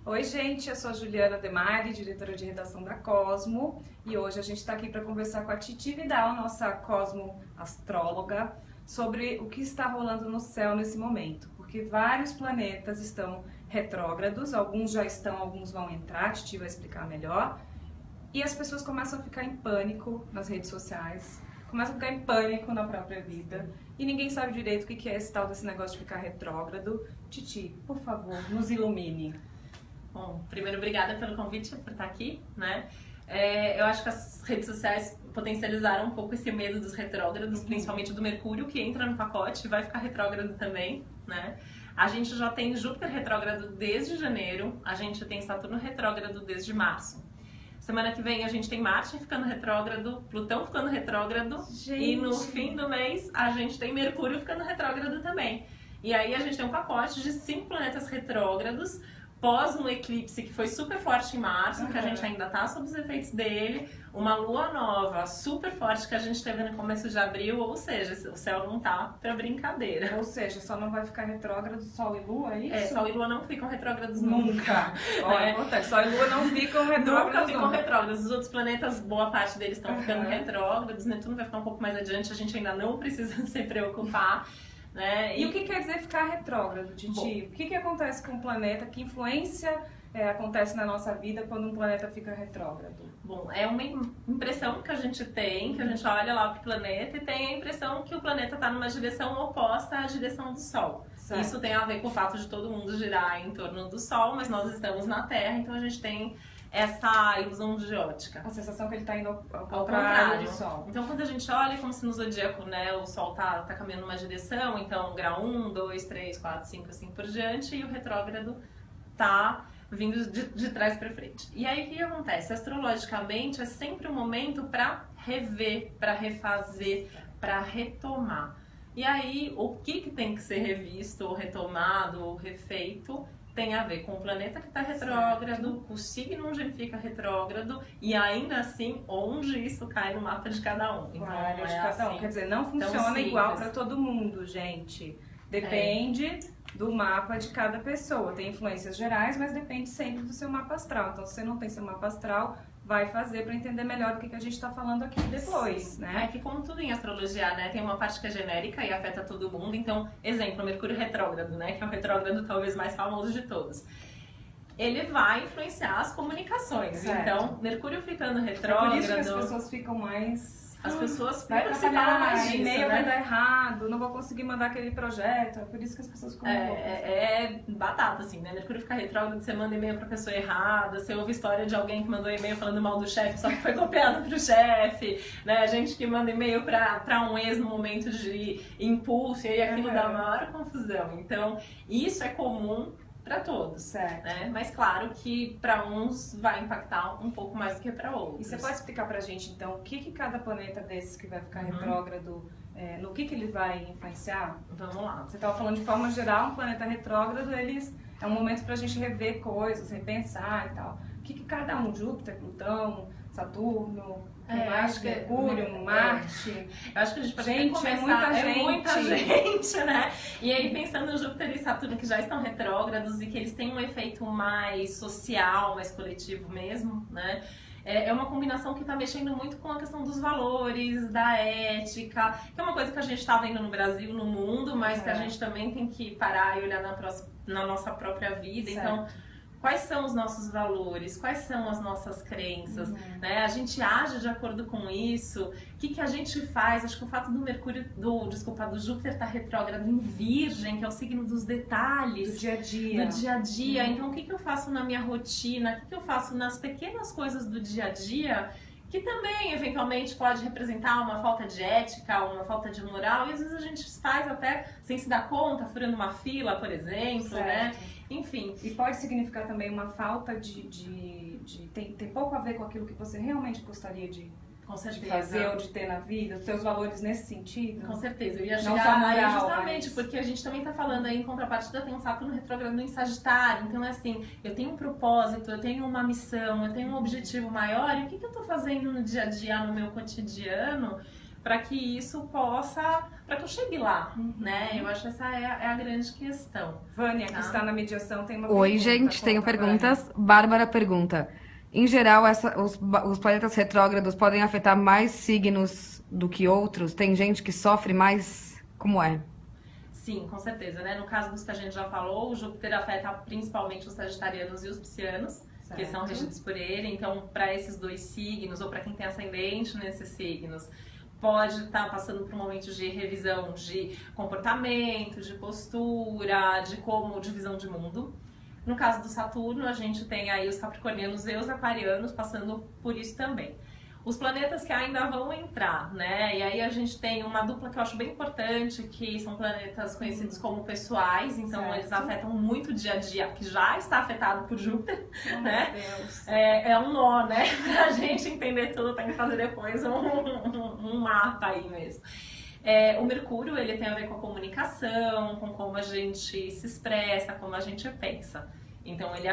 Oi, gente, eu sou a Juliana Demari, diretora de redação da Cosmo, e hoje a gente está aqui para conversar com a Titi Vidal, nossa Cosmo astróloga, sobre o que está rolando no céu nesse momento, porque vários planetas estão retrógrados, alguns já estão, alguns vão entrar, a Titi vai explicar melhor, e as pessoas começam a ficar em pânico nas redes sociais, começam a ficar em pânico na própria vida, e ninguém sabe direito o que é esse tal desse negócio de ficar retrógrado. Titi, por favor, nos ilumine. Bom, primeiro, obrigada pelo convite, por estar aqui, né? Eu acho que as redes sociais potencializaram um pouco esse medo dos retrógrados, principalmente do Mercúrio, que entra no pacote e vai ficar retrógrado também, né? A gente já tem Júpiter retrógrado desde janeiro, a gente tem Saturno retrógrado desde março. Semana que vem a gente tem Marte ficando retrógrado, Plutão ficando retrógrado, e no fim do mês a gente tem Mercúrio ficando retrógrado também. E aí a gente tem um pacote de 5 planetas retrógrados, pós um eclipse que foi super forte em março, que a gente ainda tá sob os efeitos dele, uma lua nova super forte que a gente teve no começo de abril, ou seja, o céu não tá pra brincadeira. Ou seja, só não vai ficar retrógrado Sol e Lua, é isso? Sol e Lua não ficam retrógrados nunca. Olha, é importante, Sol e Lua não ficam retrógrados nunca ficam retrógrados. Os outros planetas, boa parte deles estão ficando retrógrados, Netuno vai ficar um pouco mais adiante, a gente ainda não precisa se preocupar. Né? E o que quer dizer ficar retrógrado, Titi? Bom, o que acontece com o planeta? Que influência acontece na nossa vida quando um planeta fica retrógrado? Bom, é uma impressão que a gente tem, que a gente olha lá para o planeta e tem a impressão que o planeta está numa direção oposta à direção do Sol. Certo. Isso tem a ver com o fato de todo mundo girar em torno do Sol, mas nós estamos na Terra, então a gente tem essa ilusão de ótica. A sensação que ele está indo ao contrário do Sol. Então, quando a gente olha, como se no zodíaco, né, o Sol tá caminhando numa direção, então grau 1, 2, 3, 4, 5, assim por diante, e o retrógrado tá vindo de trás para frente. E aí, o que acontece? Astrologicamente, é sempre um momento para rever, para refazer, para retomar. E aí, o que tem que ser revisto, ou retomado, ou refeito, tem a ver com o planeta que está retrógrado, com o signo onde ele fica retrógrado e ainda assim onde isso cai no mapa de cada um. Então, de cada um. Quer dizer, não funciona igual para todo mundo, gente. Depende do mapa de cada pessoa. Tem influências gerais, mas depende sempre do seu mapa astral. Então, se você não tem seu mapa astral, vai fazer para entender melhor do que a gente está falando aqui depois, né? É que como tudo em astrologia, né, tem uma parte que é genérica e afeta todo mundo. Então, exemplo, Mercúrio retrógrado, né, que é o retrógrado talvez mais famoso de todos. Ele vai influenciar as comunicações. Certo. Então, Mercúrio ficando retrógrado... É por isso que as pessoas ficam mais... As pessoas vai atrapalhar mais disso, e-mail vai dar errado, não vou conseguir mandar aquele projeto, é por isso que as pessoas ficam batata, assim, né? Mercúrio fica retrógrado, você manda e-mail pra pessoa errada, você ouve história de alguém que mandou e-mail falando mal do chefe, só que foi copiado pro chefe, né? Gente que manda e-mail pra um ex no momento de impulso, e aí aquilo dá maior confusão. Então, isso é comum para todos, certo, né? Mas claro que para uns vai impactar um pouco mais do que para outros. E você pode explicar pra gente então o que cada planeta desses que vai ficar retrógrado, no que ele vai influenciar? Vamos lá. Você estava falando de forma geral, um planeta retrógrado, é um momento pra gente rever coisas, repensar e tal. O que cada um, Júpiter, Plutão, Saturno, Mercúrio, Marte. Eu acho que a gente pode começar. É muita gente, né? E aí, pensando no Júpiter e Saturno, que já estão retrógrados e que eles têm um efeito mais social, mais coletivo mesmo, né? É uma combinação que está mexendo muito com a questão dos valores, da ética, que é uma coisa que a gente está vendo no Brasil, no mundo, mas que a gente também tem que parar e olhar na nossa própria vida. Certo. Então, quais são os nossos valores? Quais são as nossas crenças? Né? A gente age de acordo com isso? O que a gente faz? Acho que o fato do do Júpiter estar retrógrado em Virgem, que é o signo dos detalhes. Do dia a dia. Do dia a dia. Então, o que eu faço na minha rotina? O que eu faço nas pequenas coisas do dia a dia? Que também, eventualmente, pode representar uma falta de ética, uma falta de moral. E às vezes a gente faz até sem se dar conta, furando uma fila, por exemplo, né? Enfim. E pode significar também uma falta tem pouco a ver com aquilo que você realmente gostaria de fazer ou de ter na vida, os seus valores nesse sentido? Com certeza, eu ia chegar aí justamente, porque a gente também está falando aí em contrapartida, tem um Saturno retrógrado em Sagitário, então é assim, eu tenho um propósito, eu tenho uma missão, eu tenho um objetivo maior, e o que eu estou fazendo no dia a dia, no meu cotidiano, para que isso possa para que eu chegue lá, né? Eu acho que essa é a grande questão. Vânia, que está na mediação, tem uma Oi, pergunta. gente, tenho Conta, perguntas. Vânia. Bárbara pergunta: em geral, os planetas retrógrados podem afetar mais signos do que outros? Tem gente que sofre mais? Como é? Sim, com certeza, né? No caso dos que a gente já falou, o Júpiter afeta principalmente os sagitarianos e os piscianos, que são regidos por ele. Então, para esses dois signos, ou para quem tem ascendente nesses signos, pode estar passando por um momento de revisão de comportamento, de postura, de visão de mundo. No caso do Saturno, a gente tem aí os capricornianos e os aquarianos passando por isso também. Os planetas que ainda vão entrar, né? E aí a gente tem uma dupla que eu acho bem importante, que são planetas conhecidos como pessoais, então eles afetam muito o dia a dia, que já está afetado por Júpiter, né? Meu Deus. É um nó, né? Pra gente entender tudo, tem que fazer depois um mapa aí mesmo. O Mercúrio, ele tem a ver com a comunicação, com como a gente se expressa, como a gente pensa. Então ele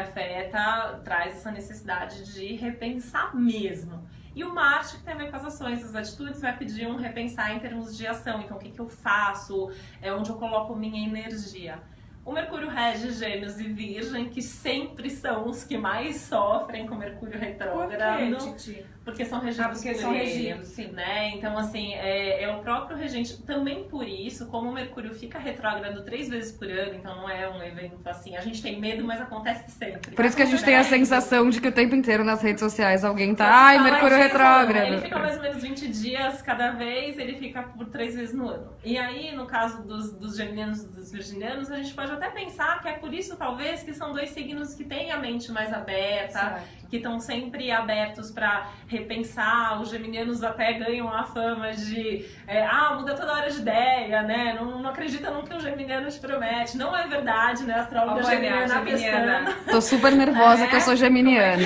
traz essa necessidade de repensar mesmo. E o Marte, que tem a ver com as ações, as atitudes, vai pedir um repensar em termos de ação. Então, o que eu faço? Onde eu coloco minha energia? O Mercúrio rege Gêmeos e Virgem, que sempre são os que mais sofrem com o Mercúrio retrógrado. Por quê, Titi? Porque são regidos porque por são ele, regidos, sim. né? Então, assim, é o próprio regente. Também por isso, como o Mercúrio fica retrógrado 3 vezes por ano, então não é um evento assim, a gente tem medo, mas acontece sempre. Por isso que a gente tem a sensação de que o tempo inteiro nas redes sociais alguém tá, Só ai, fala Mercúrio disso, retrógrado. Ele fica mais ou menos 20 dias cada vez, ele fica por 3 vezes no ano. E aí, no caso dos geminianos e dos virginianos, a gente pode até pensar que é por isso, talvez, que são dois signos que têm a mente mais aberta, que estão sempre abertos para repensar. Os geminianos até ganham a fama de muda toda hora de ideia, né? Não acredita no que o geminiano te promete. Não é verdade, né? A astróloga geminiana pestana. Tô super nervosa que eu sou geminiana.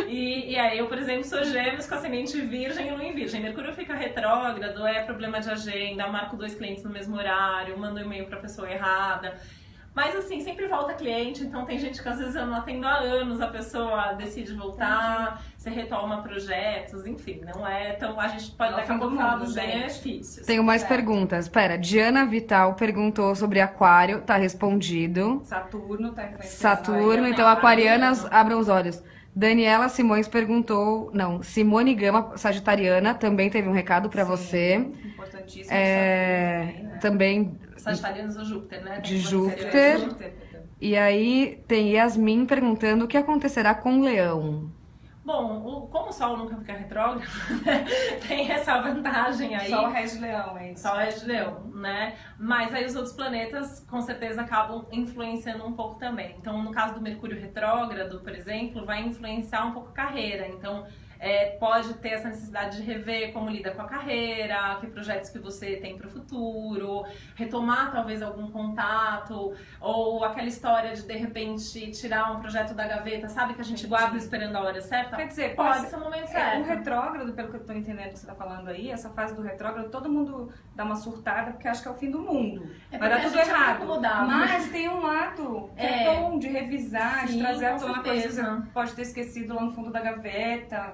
E aí eu, por exemplo, sou gêmeos com ascendente virgem e lua em virgem. Mercúrio fica retrógrado, é problema de agenda, marco 2 clientes no mesmo horário, mando um e-mail pra pessoa errada. Mas assim, sempre volta cliente, então tem gente que às vezes eu não atendo há anos, a pessoa decide voltar, você retoma projetos, enfim, não é tão... A gente pode daqui a pouco falar dos benefícios. Tenho mais perguntas. Pera, Diana Vital perguntou sobre Aquário, tá respondido. Saturno tá influenciando. Saturno, então aquarianas abram os olhos. Daniela Simões perguntou, Simone Gama, sagitariana, também teve um recado pra você. Importantíssimo. Também Sagitarianos ou Júpiter, né? de Júpiter. E aí tem Yasmin perguntando o que acontecerá com o Leão. Bom, como o Sol nunca fica retrógrado, né, tem essa vantagem aí. Sol rege Leão, hein? Sol rege Leão, né? Mas aí os outros planetas, com certeza, acabam influenciando um pouco também. Então, no caso do Mercúrio retrógrado, por exemplo, vai influenciar um pouco a carreira. Então, pode ter essa necessidade de rever como lida com a carreira, que projetos que você tem para o futuro, retomar talvez algum contato, ou aquela história de repente tirar um projeto da gaveta, sabe, que a gente guarda esperando a hora certa? Quer dizer, pode ser o momento certo. O retrógrado, pelo que eu tô entendendo que você tá falando aí, essa fase do retrógrado, todo mundo dá uma surtada porque acha que é o fim do mundo. Vai dar tudo errado. Mas tem um lado que é bom de revisar, de trazer à tona coisas que você pode ter esquecido lá no fundo da gaveta.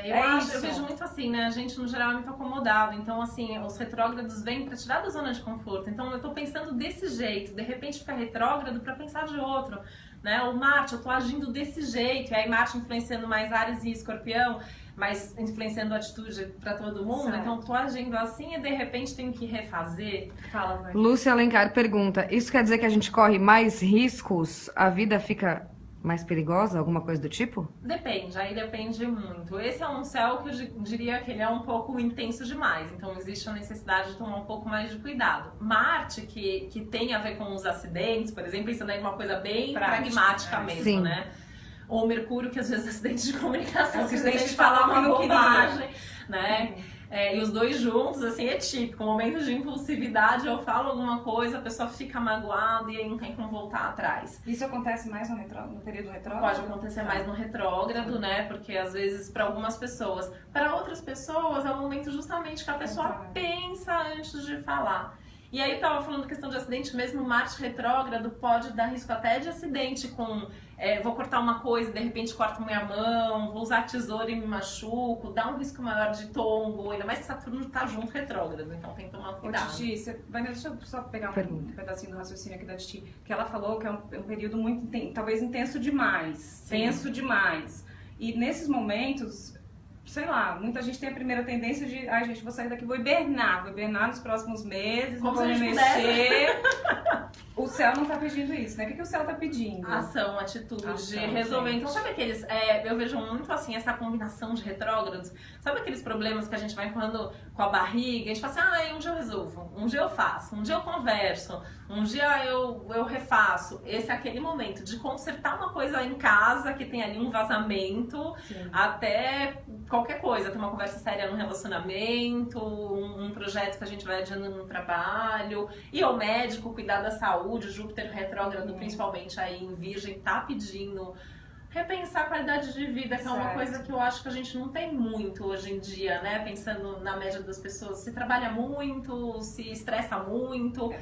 Eu vejo muito assim, né? A gente, no geral, é muito acomodado. Então, assim, os retrógrados vêm pra tirar da zona de conforto. Então, eu tô pensando desse jeito. De repente, fica retrógrado pra pensar de outro. Né? O Marte, eu tô agindo desse jeito. E aí, Marte influenciando mais Áries e Escorpião, mas influenciando a atitude pra todo mundo. Certo. Então, tô agindo assim e, de repente, tenho que refazer. Fala, vai. Lúcia Alencar pergunta, isso quer dizer que a gente corre mais riscos? A vida fica mais perigosa? Alguma coisa do tipo? Depende, aí depende muito. Esse é um céu que eu diria que ele é um pouco intenso demais, então existe a necessidade de tomar um pouco mais de cuidado. Marte, que tem a ver com os acidentes, por exemplo, pensando em uma coisa bem pragmática mesmo, sim, né? Ou Mercúrio, que às vezes é acidente de comunicação, que a gente gente fala uma bobagem, né? E os dois juntos, assim, é típico. Momentos de impulsividade, eu falo alguma coisa, a pessoa fica magoada e aí não tem como voltar atrás. Isso acontece mais no período retrógrado? Pode acontecer mais no retrógrado, né? Porque às vezes para algumas pessoas. Para outras pessoas é o momento justamente que a pessoa pensa antes de falar. E aí tava falando questão de acidente mesmo, Marte retrógrado pode dar risco até de acidente com vou cortar uma coisa, de repente corto minha mão, vou usar tesoura e me machuco, dá um risco maior de tombo, ainda mais que Saturno tá junto retrógrado, então tem que tomar cuidado. Ô, Titi, deixa eu só pegar um pedacinho do raciocínio aqui da Titi, que ela falou que é um período muito, talvez intenso demais, tenso demais. E nesses momentos, sei lá, muita gente tem a primeira tendência de, ai gente, vou sair daqui, vou hibernar nos próximos meses, não vou me mexer. O céu não tá pedindo isso, né? O que o céu tá pedindo? Ação, atitude, resolver. Gente. Então, sabe aqueles... eu vejo muito, assim, essa combinação de retrógrados. Sabe aqueles problemas que a gente vai empurrando com a barriga? A gente fala assim, um dia eu resolvo, um dia eu faço, um dia eu converso, um dia eu refaço. Esse é aquele momento de consertar uma coisa em casa que tem ali um vazamento, até qualquer coisa. Ter uma conversa séria no relacionamento, um projeto que a gente vai adiando no trabalho. Ir ao médico, cuidar da saúde. Júpiter retrógrado, principalmente aí em Virgem, tá pedindo repensar a qualidade de vida, que é uma coisa que eu acho que a gente não tem muito hoje em dia, né? Pensando na média das pessoas, se trabalha muito, se estressa muito.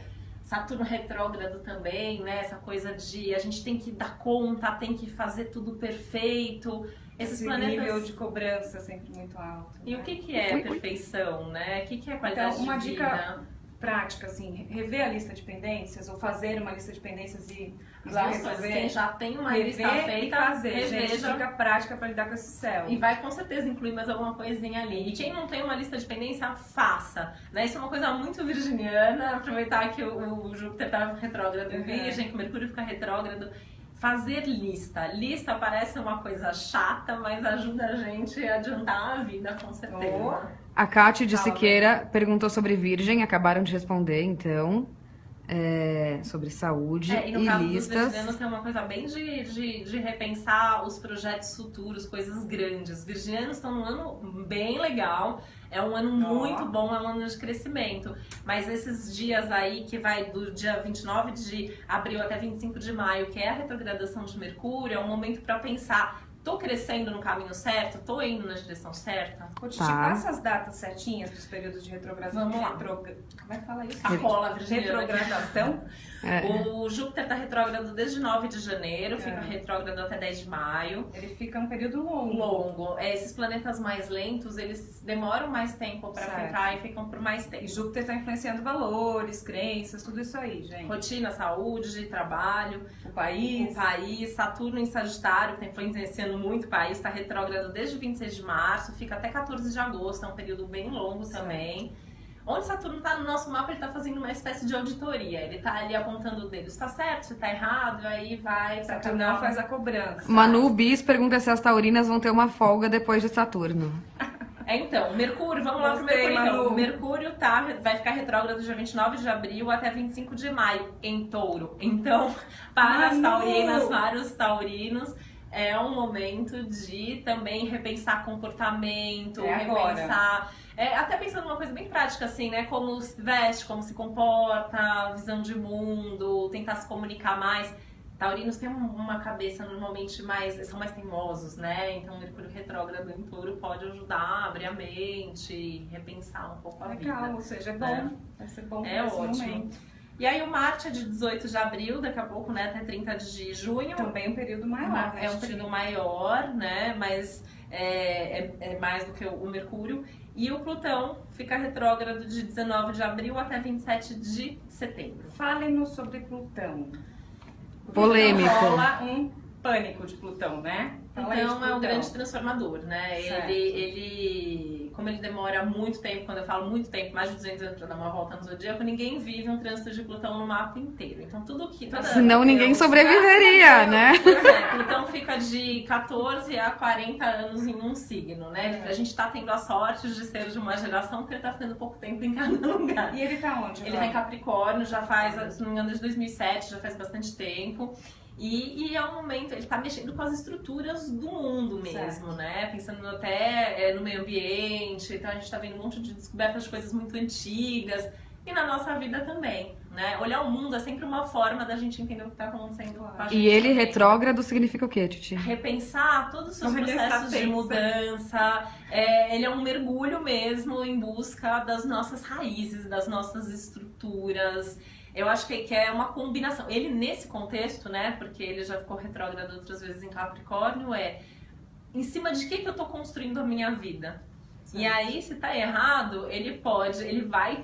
Saturno retrógrado também, né? Essa coisa de a gente tem que dar conta, tem que fazer tudo perfeito. Esse nível de cobrança sempre muito alto. E o que é perfeição, né? O que é qualidade de vida? Dica prática, assim, rever a lista de pendências ou fazer uma lista de pendências e lá resolver. Quem já tem uma lista feita, fazer, gente, dica prática para lidar com esse céu. E vai com certeza incluir mais alguma coisinha ali. E quem não tem uma lista de pendência, faça. Né? Isso é uma coisa muito virginiana, aproveitar que o Júpiter tá retrógrado em Virgem, que o Mercúrio fica retrógrado. Fazer lista. Lista parece uma coisa chata, mas ajuda a gente a adiantar a vida, com certeza. A Cátia de Siqueira perguntou sobre Virgem, acabaram de responder, então, sobre saúde e no caso listas. Dos virginianos tem uma coisa bem de repensar os projetos futuros, coisas grandes. Os virginianos estão num ano bem legal, é um ano muito bom, é um ano de crescimento. Mas esses dias aí, que vai do dia 29 de abril até 25 de maio, que é a retrogradação de Mercúrio, é um momento para pensar, tô crescendo no caminho certo? Tô indo na direção certa? Titi, passa as datas certinhas dos períodos de retrogradação. Vamos lá. Como é que fala isso? A cola virginiana. Retrogradação. O Júpiter tá retrógrado desde 9 de janeiro, fica retrógrado até 10 de maio. Ele fica um período longo. Esses planetas mais lentos, eles demoram mais tempo para ficar e ficam por mais tempo. E Júpiter tá influenciando valores, crenças, tudo isso aí, gente. Rotina, saúde, trabalho, o país. Saturno em Sagitário, que tá influenciando muito o país, tá retrógrado desde 26 de março, fica até 14 de agosto, é um período bem longo também. Onde Saturno tá no nosso mapa, ele tá fazendo uma espécie de auditoria. Ele tá ali apontando o dedo, está certo, se tá errado, aí vai... Saturno não faz a cobrança. Manu Bis pergunta se as taurinas vão ter uma folga depois de Saturno. Então, Mercúrio, vamos lá pro Mercúrio então. Mercúrio vai ficar retrógrado dia 29 de abril até 25 de maio em Touro. Então, para as taurinas, para os taurinos, é um momento de também repensar comportamento, repensar... até pensando numa coisa bem prática, assim, né? Como se veste, como se comporta, visão de mundo, tentar se comunicar mais. Taurinos têm uma cabeça normalmente são mais teimosos, né? Então, Mercúrio retrógrado em Touro pode ajudar a abrir a mente, repensar um pouco a vida. Legal, ou seja, é bom. Vai ser bom nesse momento. E aí o Marte é de 18 de abril, daqui a pouco, né? Até 30 de junho. Também um período maior, né? É um período maior, né? Mas é mais do que o Mercúrio. E o Plutão fica retrógrado de 19 de abril até 27 de setembro. Fale-nos sobre Plutão. Polêmico. Rola um pânico de Plutão, né? Então é um grande transformador, né? Ele, como ele demora muito tempo, quando eu falo muito tempo, mais de 200 anos pra dar uma volta no zodíaco, ninguém vive um trânsito de Plutão no mapa inteiro. Então tudo que... Senão ninguém sobreviveria, né? Plutão fica de 14 a 40 anos em um signo, né? A gente tá tendo a sorte de ser de uma geração que ele tá ficando pouco tempo em cada lugar. E ele tá onde? Ele tá em Capricórnio, já faz, se não me engano, desde 2007, já faz bastante tempo. E é um momento, ele tá mexendo com as estruturas do mundo mesmo, né? Pensando até no meio ambiente, então a gente tá vendo um monte de descobertas de coisas muito antigas. e na nossa vida também, né? Olhar o mundo é sempre uma forma da gente entender o que está acontecendo com a gente. E ele também. retrógrado significa o quê, Titi? Repensar todos os seus Olha, processos tá de tensa. mudança. Ele é um mergulho mesmo em busca das nossas raízes, das nossas estruturas. Eu acho que é uma combinação. Ele, nesse contexto, né, porque ele já ficou retrógrado outras vezes em Capricórnio, em cima de que eu tô construindo a minha vida? E aí, se tá errado, ele vai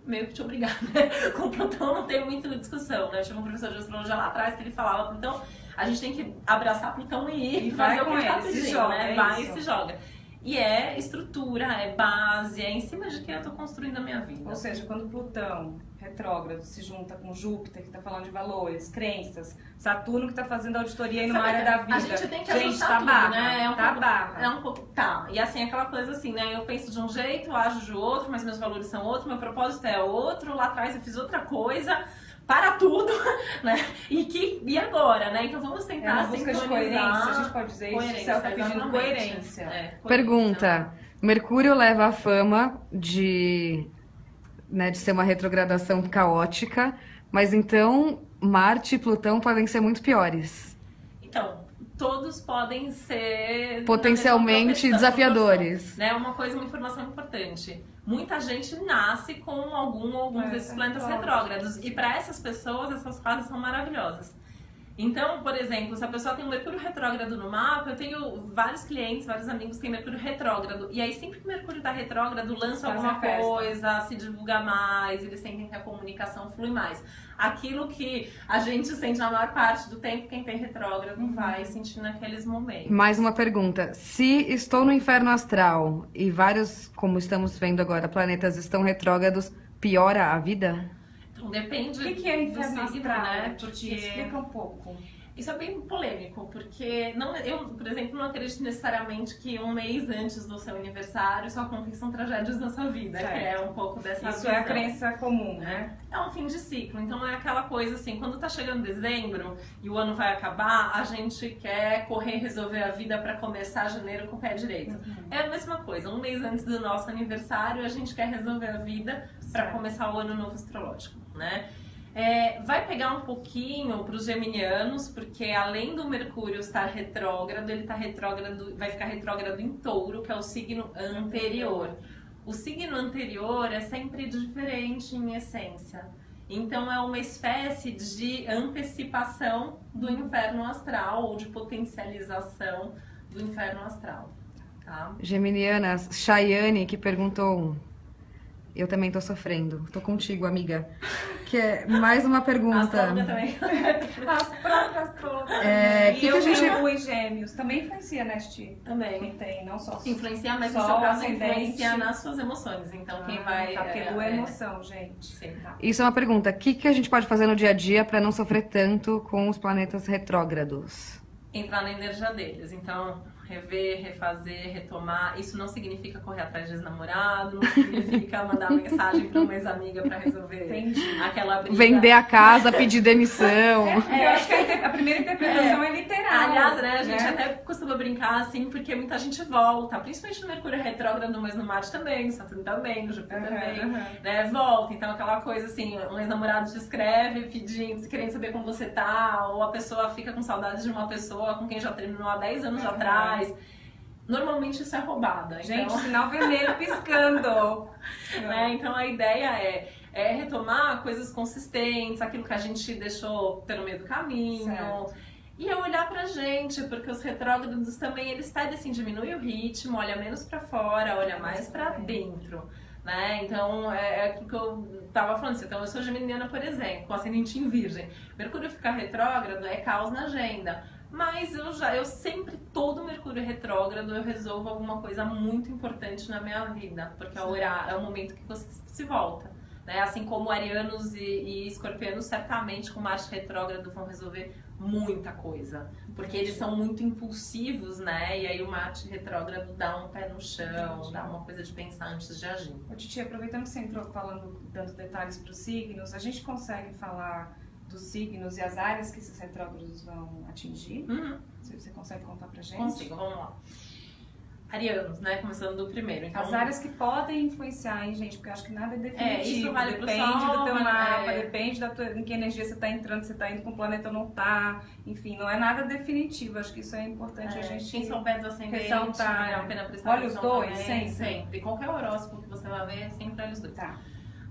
meio que te obrigar, né? Com Plutão não tem muita discussão, né? Eu tive um professor de astrologia lá atrás que ele falava, Plutão, a gente tem que abraçar Plutão e ir E vai fazer o que com ele tá ele, se pedindo, joga, né? é Vai isso. e se joga. E é estrutura, é base, é em cima de que eu tô construindo a minha vida. Ou seja, quando Plutão retrógrado se junta com Júpiter, que está falando de valores, crenças, Saturno que está fazendo auditoria aí numa Sabe, área da vida. a gente tem que gente, ajustar tá tudo, barra, né? barra. É um pouco, tá. E assim, aquela coisa assim, né? Eu penso de um jeito, eu ajo de outro, mas meus valores são outro, meu propósito é outro, lá atrás eu fiz outra coisa, para tudo, né? E agora, né? Então vamos É tentar uma busca de coerência, a gente pode dizer isso, o Coerência, céu está pedindo exatamente. coerência. Coerência. Pergunta: Mercúrio leva a fama de ser uma retrogradação caótica, mas então Marte e Plutão podem ser muito piores. Então, todos podem ser Potencialmente na mesma desafiadores. né? Uma informação importante. Muita gente nasce com alguns desses planetas retrógrados. E para essas pessoas, essas fases são maravilhosas. Então, por exemplo, se a pessoa tem um Mercúrio retrógrado no mapa, eu tenho vários clientes, vários amigos que têm Mercúrio retrógrado. E aí, sempre que o Mercúrio está retrógrado, lança Faz alguma a festa. coisa, se divulga mais, eles sentem que a comunicação flui mais. Aquilo que a gente sente na maior parte do tempo, quem tem retrógrado vai sentir naqueles momentos. Mais uma pergunta: se estou no inferno astral e vários, como estamos vendo agora, planetas estão retrógrados, piora a vida? Então, depende O que é do inferno signo, astral? né? Porque... Porque Explica um pouco. isso é bem polêmico, porque eu, por exemplo, não acredito necessariamente que um mês antes do seu aniversário só aconteçam tragédias na sua vida, Certo. que é um pouco dessa Isso visão. é a crença comum, né? É um fim de ciclo, então é aquela coisa assim, quando tá chegando dezembro e o ano vai acabar, a gente quer correr e resolver a vida para começar janeiro com o pé direito. É a mesma coisa, um mês antes do nosso aniversário a gente quer resolver a vida para Certo. começar o ano novo astrológico, né? Vai pegar um pouquinho para os geminianos, porque além do Mercúrio estar retrógrado, ele vai ficar retrógrado em Touro, que é o signo anterior. O signo anterior é sempre diferente em essência. Então é uma espécie de antecipação do inferno astral ou de potencialização do inferno astral, tá? Geminianas, Chayane que perguntou. Eu também tô sofrendo. Tô contigo, amiga. Que é mais uma pergunta. Astróloga também. As próprias todas. É, E que eu a gente- tenho Lua em Gêmeos. Também influencia, né, Ti? Também. Quem tem, não só Influenciar, mas no Sol, seu caso ascendente. influencia nas suas emoções. Então quem vai. Tá, porque Lua é emoção, gente. Sim. Tá. Isso é uma pergunta. O que a gente pode fazer no dia a dia para não sofrer tanto com os planetas retrógrados? Entrar na energia deles. Então, rever, refazer, retomar. Isso não significa correr atrás de ex-namorado, não significa mandar mensagem para uma ex-amiga para resolver Entendi. aquela briga. Vender a casa, pedir demissão. Eu acho que a primeira interpretação é literal. Aliás, né, a gente né? até costuma brincar assim, porque muita gente volta, principalmente no Mercúrio retrógrado, mas no Marte também, no Saturno também, no Júpiter também, né, volta. Então aquela coisa assim, um ex-namorado te escreve pedindo, querendo saber como você tá, ou a pessoa fica com saudades de uma pessoa com quem já terminou há 10 anos atrás. Normalmente isso é roubada. Gente, então... sinal vermelho piscando. né? Então a ideia é retomar coisas consistentes, aquilo que a gente deixou pelo meio do caminho. Certo. E é olhar pra gente, porque os retrógrados também, eles pedem assim, diminui o ritmo, olha menos pra fora, olha mais pra dentro. Né? Então, é aquilo que eu tava falando. Então, eu sou geminiana, por exemplo, com ascendente em virgem. Mercúrio ficar retrógrado é caos na agenda. Mas eu sempre, todo Mercúrio retrógrado, eu resolvo alguma coisa muito importante na minha vida. Porque é o momento que você se volta. Né? Assim como arianos e escorpianos, certamente com Marte retrógrado vão resolver muita coisa. Porque eles são muito impulsivos, né? E aí o Marte retrógrado dá um pé no chão, dá uma coisa de pensar antes de agir. Ô, Titi, aproveitando que você entrou falando, dando detalhes para os signos, a gente consegue falar dos signos e as áreas que esses retrógrados vão atingir? Uhum. Você consegue contar pra gente? Consigo, vamos lá. Arianos, né? Começando do primeiro. Então, As áreas que podem influenciar, hein, gente? Porque eu acho que nada é definitivo. isso vale pro depende Sol, do teu mapa, é. depende em que energia você tá entrando, se você tá indo com o planeta ou não tá. Enfim, não é nada definitivo. Acho que isso é importante a gente quem souber do ascendente, ressaltar. vale a pena prestar Olha os atenção dois, também, sempre? Qualquer horóscopo que você vai ver, sempre olha os dois. Tá.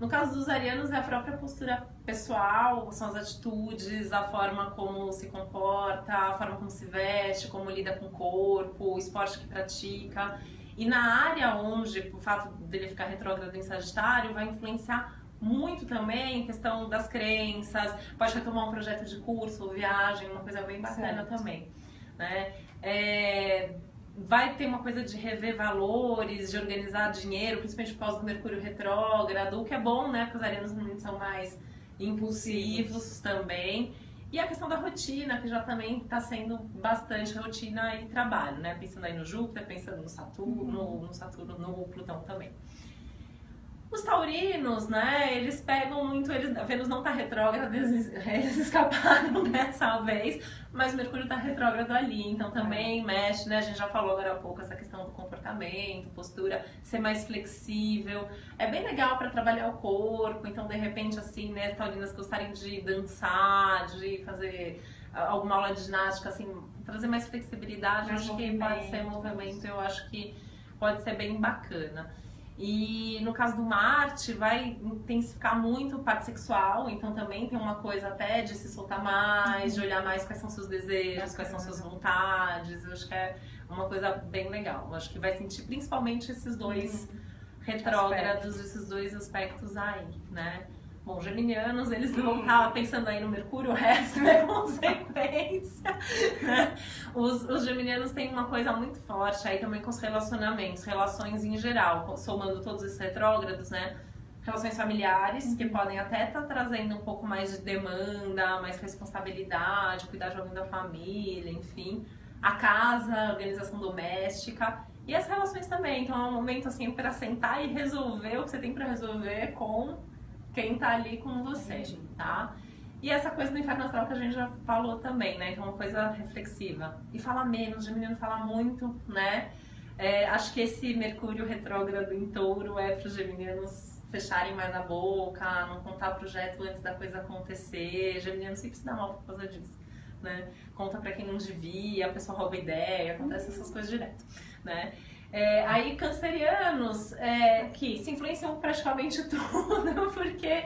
No caso dos arianos, é a própria postura pessoal, são as atitudes, a forma como se comporta, a forma como se veste, como lida com o corpo, o esporte que pratica. E na área onde o fato dele ficar retrógrado em Sagitário vai influenciar muito também em questão das crenças, pode retomar um projeto de curso ou viagem, uma coisa bem bacana também, né? Vai ter uma coisa de rever valores, de organizar dinheiro, principalmente por causa do Mercúrio retrógrado, o que é bom, né? Porque os arianos normalmente são mais impulsivos também. E a questão da rotina, que já também está sendo bastante rotina e trabalho, né? Pensando aí no Júpiter, pensando no Saturno, no Plutão também. Os taurinos, né, eles pegam muito, a Vênus não está retrógrada, eles escaparam dessa vez, mas o Mercúrio está retrógrado ali, então também mexe, né, a gente já falou agora há pouco essa questão do comportamento, postura, ser mais flexível, é bem legal para trabalhar o corpo, então de repente assim, né, taurinas gostarem de dançar, de fazer alguma aula de ginástica, assim, trazer mais flexibilidade, Mais acho que pode ser movimento, eu acho que pode ser bem bacana. E no caso do Marte, vai intensificar muito a parte sexual, então também tem uma coisa até de se soltar mais, de olhar mais quais são seus desejos, quais são suas vontades. Eu acho que é uma coisa bem legal. Eu acho que vai sentir principalmente esses dois retrógrados, esses dois aspectos aí, né? Bom, geminianos, eles vão estar pensando aí no Mercúrio, o resto é consequência, né? Os geminianos têm uma coisa muito forte aí também com os relacionamentos, relações em geral, somando todos esses retrógrados, né? Relações familiares, que podem até estar trazendo um pouco mais de demanda, mais responsabilidade, cuidar de alguém da família, enfim. A casa, a organização doméstica. E as relações também, então é um momento assim para sentar e resolver o que você tem para resolver com quem tá ali com você, tá? E essa coisa do inferno astral que a gente já falou também, né? Então, uma coisa reflexiva. E fala menos, o geminiano fala muito, né? Acho que esse Mercúrio retrógrado em Touro é para os geminianos fecharem mais a boca, não contar projeto antes da coisa acontecer. Geminiano sempre se dá mal por causa disso, né? Conta para quem não devia, a pessoa rouba ideia, acontece essas coisas direto, né? Aí cancerianos que se influenciam praticamente tudo, porque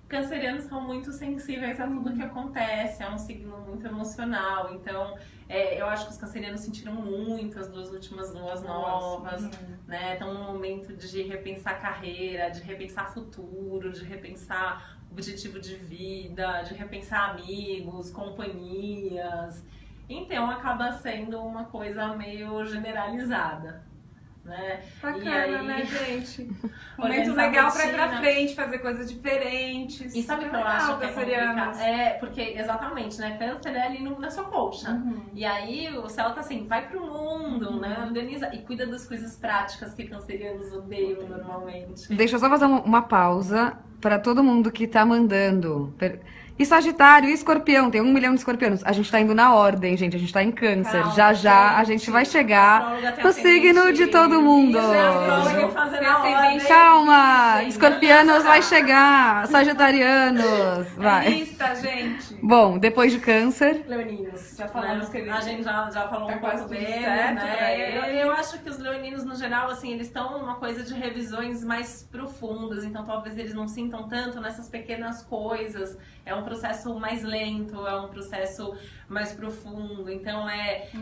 cancerianos são muito sensíveis a tudo que acontece, é um signo muito emocional, então eu acho que os cancerianos sentiram muito as duas últimas luas novas, né? Estão num momento de repensar carreira, de repensar futuro, de repensar objetivo de vida, de repensar amigos, companhias, então acaba sendo uma coisa meio generalizada. Né? Bacana, né, gente? Momento legal pra ir pra frente, fazer coisas diferentes. E sabe o que eu acho que é complicado? Porque, exatamente, né? Câncer é ali na sua colcha. E aí o céu tá assim, vai pro mundo, né? Organiza e cuida das coisas práticas que cancerianos odeiam normalmente. Deixa eu só fazer uma pausa para todo mundo que tá mandando. E Sagitário, e Escorpião, tem 1 milhão de escorpianos. A gente tá indo na ordem, gente, a gente tá em Câncer. Calma, já a gente vai chegar no signo de todo mundo. Calma, escorpianos vai chegar, sagitarianos, vai. Lista, gente. Bom, depois de Câncer... Leoninos. Já falamos que a gente já falou um pouco deles, né? Eu acho que os leoninos, no geral, assim, eles estão numa coisa de revisões mais profundas, então talvez eles não sintam tanto nessas pequenas coisas. É um processo mais lento, é um processo mais profundo. Então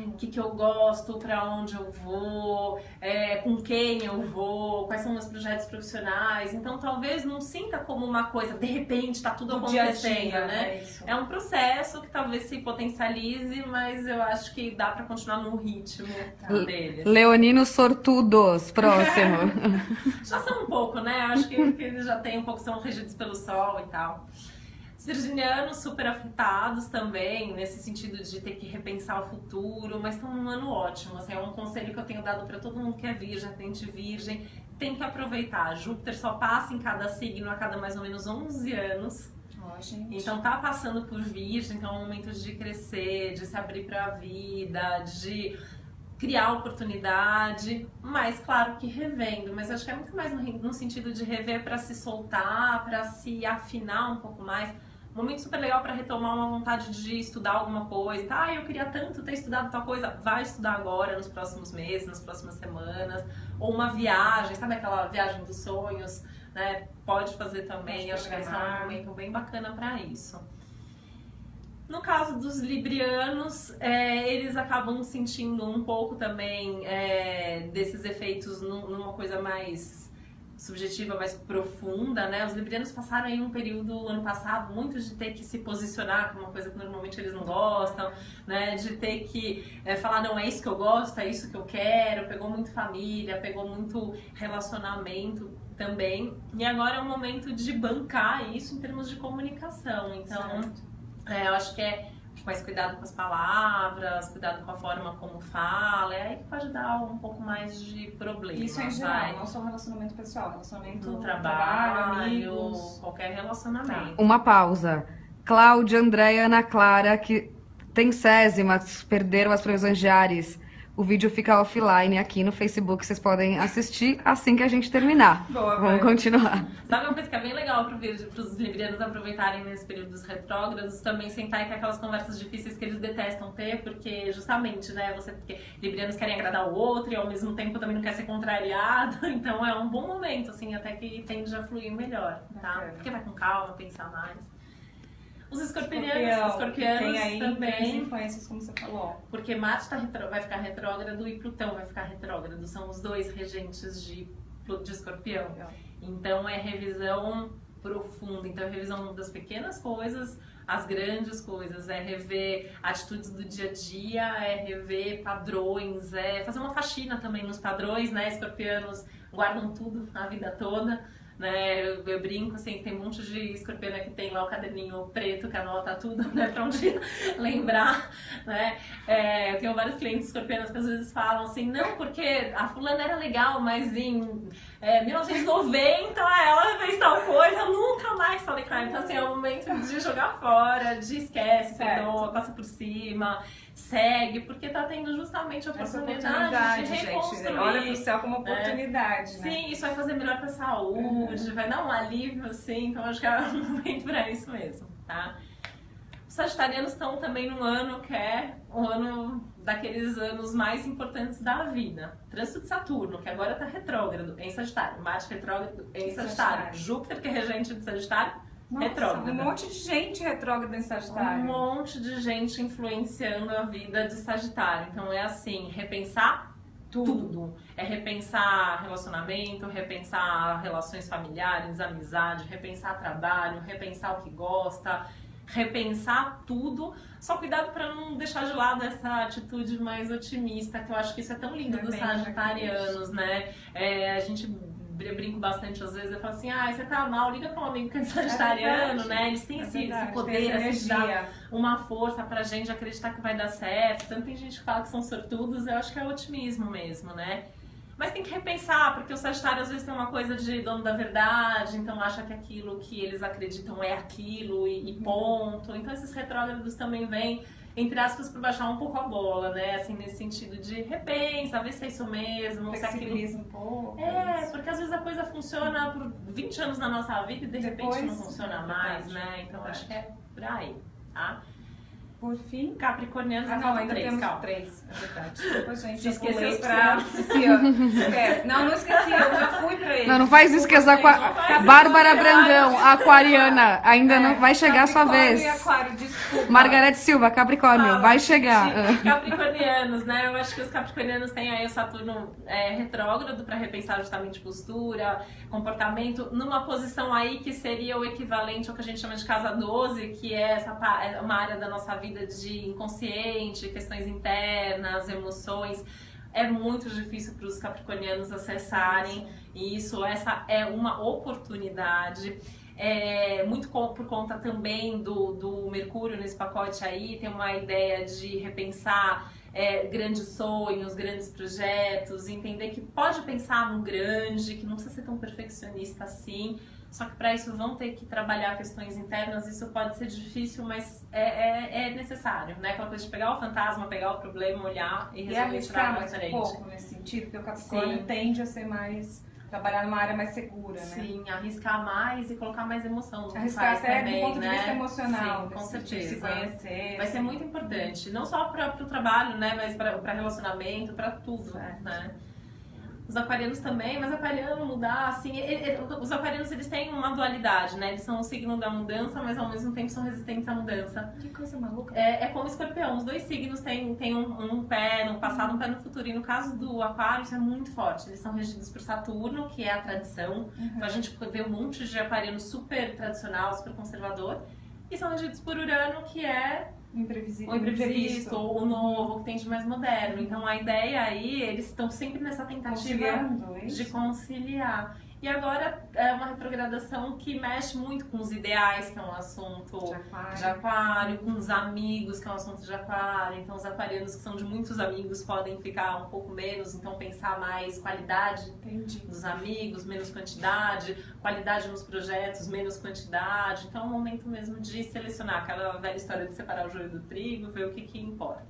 o que eu gosto, pra onde eu vou, com quem eu vou, quais são meus projetos profissionais. Então talvez não sinta como uma coisa, de repente tá tudo acontecendo, né? É um processo que talvez se potencialize, mas eu acho que dá pra continuar no ritmo deles. Leoninos sortudos, próximo. Já são um pouco, né? Acho que eles já têm um pouco, são regidos pelo sol e tal. Virginianos super afetados também, nesse sentido de ter que repensar o futuro, mas estão num ano ótimo. Assim, é um conselho que eu tenho dado para todo mundo que é virgem, virgem, tem que aproveitar. Júpiter só passa em cada signo a cada mais ou menos 11 anos. Então tá passando por virgem, então é um momento de crescer, de se abrir para a vida, de criar oportunidade, mas claro que revendo, mas acho que é muito mais no sentido de rever para se soltar, para se afinar um pouco mais. Um momento super legal para retomar uma vontade de estudar alguma coisa. Tá, eu queria tanto ter estudado tal coisa. Vai estudar agora, nos próximos meses, nas próximas semanas. Ou uma viagem, sabe aquela viagem dos sonhos, né? Pode fazer também. Acho que vai ser um momento bem bacana para isso. No caso dos librianos, eles acabam sentindo um pouco também desses efeitos numa coisa mais subjetiva, mais profunda, né? Os librianos passaram aí um período, ano passado, muito de ter que se posicionar com uma coisa que normalmente eles não gostam, né? De ter que falar, não, é isso que eu gosto, é isso que eu quero. Pegou muito família, pegou muito relacionamento também. E agora é o momento de bancar isso em termos de comunicação. Então, eu acho que mais cuidado com as palavras, cuidado com a forma como fala, é aí que pode dar um pouco mais de problema. Isso em geral, não só relacionamento pessoal, relacionamento no trabalho, amigos, qualquer relacionamento. Uma pausa. Cláudia, Andréia, Ana Clara, que tem Césimas, perderam as previsões de Áries. O vídeo fica offline aqui no Facebook, vocês podem assistir assim que a gente terminar. Boa, vamos continuar. Sabe uma coisa que é bem legal para os librianos aproveitarem nesse período dos retrógrados? Também sentar e ter aquelas conversas difíceis que eles detestam ter, porque justamente, né, porque librianos querem agradar o outro e ao mesmo tempo também não quer ser contrariado. Então é um bom momento, assim, até que tende a fluir melhor, tá? Porque vai com calma, pensar mais. Os escorpianos tem aí também influências, como você falou. Porque Marte vai ficar retrógrado e Plutão vai ficar retrógrado. São os dois regentes de Escorpião. Então é revisão profunda. Então é revisão das pequenas coisas, as grandes coisas. É rever atitudes do dia a dia, é rever padrões, é fazer uma faxina também nos padrões, né? Escorpianos guardam tudo a vida toda. Né, eu brinco assim, tem um monte de escorpiana que tem lá o caderninho preto que anota tudo, né, pra um dia lembrar, né, eu tenho vários clientes escorpianos que às vezes falam assim, não, porque a fulana era legal, mas em 1990 ela fez tal coisa, eu nunca mais falei com ela, então assim, é o momento de jogar fora, de esquece, perdoa, passa por cima, segue, porque tá tendo justamente a oportunidade de reconstruir. Gente, olha pro céu como oportunidade, né? Sim, isso vai fazer melhor pra saúde, vai dar um alívio, assim, então acho que é um momento pra isso mesmo, tá? Os sagitarianos estão também num ano que é um ano daqueles anos mais importantes da vida. Trânsito de Saturno, que agora tá retrógrado em Sagitário, Marte retrógrado em Sagitário, Júpiter, que é regente de Sagitário, retrógrado. Um monte de gente retrógrada em Sagitário. Um monte de gente influenciando a vida de Sagitário. Então é assim, repensar tudo. É repensar relacionamento, repensar relações familiares, amizade, repensar trabalho, repensar o que gosta, repensar tudo. Só cuidado para não deixar de lado essa atitude mais otimista, que eu acho que isso é tão lindo dos sagitarianos, né? Eu brinco bastante às vezes, eu falo assim, você tá mal, liga pra um amigo que é sagitariano, né? Eles têm esse poder, assim, de dar uma força pra gente acreditar que vai dar certo. Tanto tem gente que fala que são sortudos, eu acho que é otimismo mesmo, né? Mas tem que repensar, porque o Sagitário às vezes tem uma coisa de dono da verdade, então acha que aquilo que eles acreditam é aquilo e ponto. Então esses retrógrados também vêm, entre aspas, para baixar um pouco a bola, né? Assim, nesse sentido de repensa, ver se é isso mesmo, se aquilo... um pouco. Porque às vezes a coisa funciona por 20 anos na nossa vida e de repente não funciona mais, né? Então acho que é por aí, tá? Por fim, Capricornianos ainda 3, temos 3, é verdade. Desculpa, gente. Se esqueceu Esquece. Não esqueci, eu já fui pra ele. Não faz isso, esqueça Bárbara Brandão, aquariana, ainda não vai chegar a sua vez. E aquário, desculpa. Margarete Silva, Capricórnio, vai chegar. Capricornianos, né? Eu acho que os capricornianos têm aí o Saturno retrógrado para repensar justamente postura, comportamento, numa posição aí que seria o equivalente ao que a gente chama de casa 12, que é uma área da nossa vida de inconsciente, questões internas, emoções. É muito difícil para os capricornianos acessarem isso. Essa é uma oportunidade. Muito por conta também do Mercúrio nesse pacote aí, tem uma ideia de repensar grandes sonhos, grandes projetos, entender que pode pensar no grande, que não precisa ser tão perfeccionista assim. Só que para isso vão ter que trabalhar questões internas, isso pode ser difícil, mas é necessário, né? Aquela coisa de pegar o fantasma, pegar o problema, olhar e resolver arriscar mais frente. um pouco nesse sentido, porque o Capricórnio tende a ser mais... trabalhar numa área mais segura, né? Sim, arriscar mais e colocar mais emoção no arriscar que faz até também, do ponto de né? vista emocional. Sim, com de certeza. se conhecer. Vai ser muito importante, não só para o trabalho, né? Mas para relacionamento, para tudo, certo. né? Os aquarianos também, mas aquariano mudar, assim, os aquarianos eles têm uma dualidade, né? Eles são o signo da mudança, mas ao mesmo tempo são resistentes à mudança. Que coisa maluca. É como o escorpião, os dois signos têm um pé no passado, um pé no futuro. E no caso do aquário, isso é muito forte. Eles são regidos por Saturno, que é a tradição. Então a gente vê um monte de aquariano super tradicional, super conservador. E são regidos por Urano, que é o imprevisto, ou o novo, que tem de mais moderno. Então a ideia aí, eles estão sempre nessa tentativa de conciliar. E agora é uma retrogradação que mexe muito com os ideais, que é um assunto de aquário, com os amigos, que é um assunto de aquário. Então os aquarianos que são de muitos amigos podem ficar um pouco menos, então pensar mais qualidade dos amigos, menos quantidade, qualidade nos projetos, menos quantidade. Então é um momento mesmo de selecionar, aquela velha história de separar o joio do trigo, ver o que importa.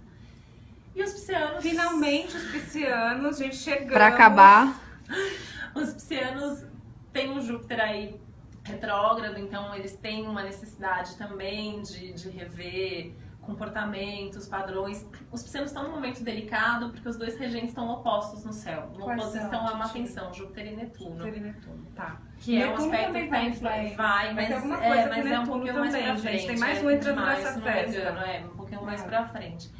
E os piscianos... Finalmente os piscianos, gente, chegamos... Pra acabar... Os piscianos têm um Júpiter aí retrógrado, então eles têm uma necessidade também de rever comportamentos, padrões. Os piscianos estão num momento delicado porque os dois regentes estão opostos no céu. Uma oposição é uma tensão, Júpiter e Netuno. Júpiter e Netuno, tá. Que é um aspecto também que vai, mas é um pouquinho mais pra frente. Tem mais um entrando nessa festa. Um pouquinho mais pra frente.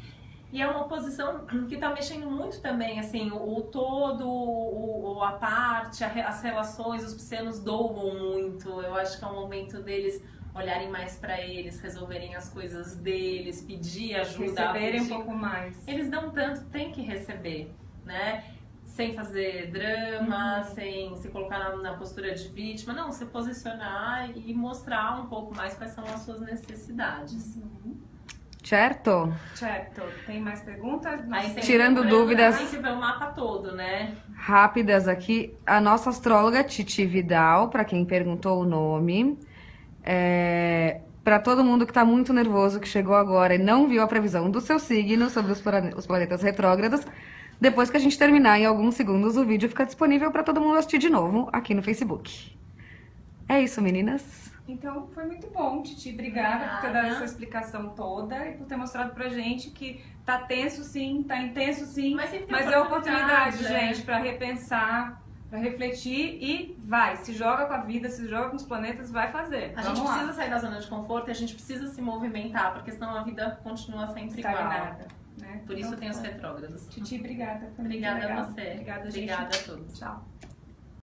E é uma posição que está mexendo muito também, assim, o todo, a parte, as relações, os piscianos doam muito. Eu acho que é um momento deles olharem mais para eles, resolverem as coisas deles, pedir ajuda. Receberem um pouco mais. Eles dão tanto, tem que receber, né? Sem fazer drama, sem se colocar na postura de vítima. Não, se posicionar e mostrar um pouco mais quais são as suas necessidades. Certo? Certo. Tem mais perguntas? Tirando dúvidas. Tem que ver o mapa todo, né? Rápidas aqui. A nossa astróloga Titi Vidal, para quem perguntou o nome. Para todo mundo que tá muito nervoso, que chegou agora e não viu a previsão do seu signo sobre os planetas retrógrados, depois que a gente terminar em alguns segundos, o vídeo fica disponível para todo mundo assistir de novo aqui no Facebook. É isso, meninas. Então, foi muito bom, Titi. Obrigada por ter dado essa explicação toda e por ter mostrado pra gente que tá tenso sim, tá intenso sim, mas é oportunidade, gente, pra repensar, pra refletir e vai. Se joga com a vida, se joga com os planetas, vai fazer. A gente precisa sair da zona de conforto e a gente precisa se movimentar, porque senão a vida continua sempre igual. Né? Por isso tem os retrógrados. Titi, obrigada. Obrigada a você. Obrigada, gente. Obrigada a todos. Tchau.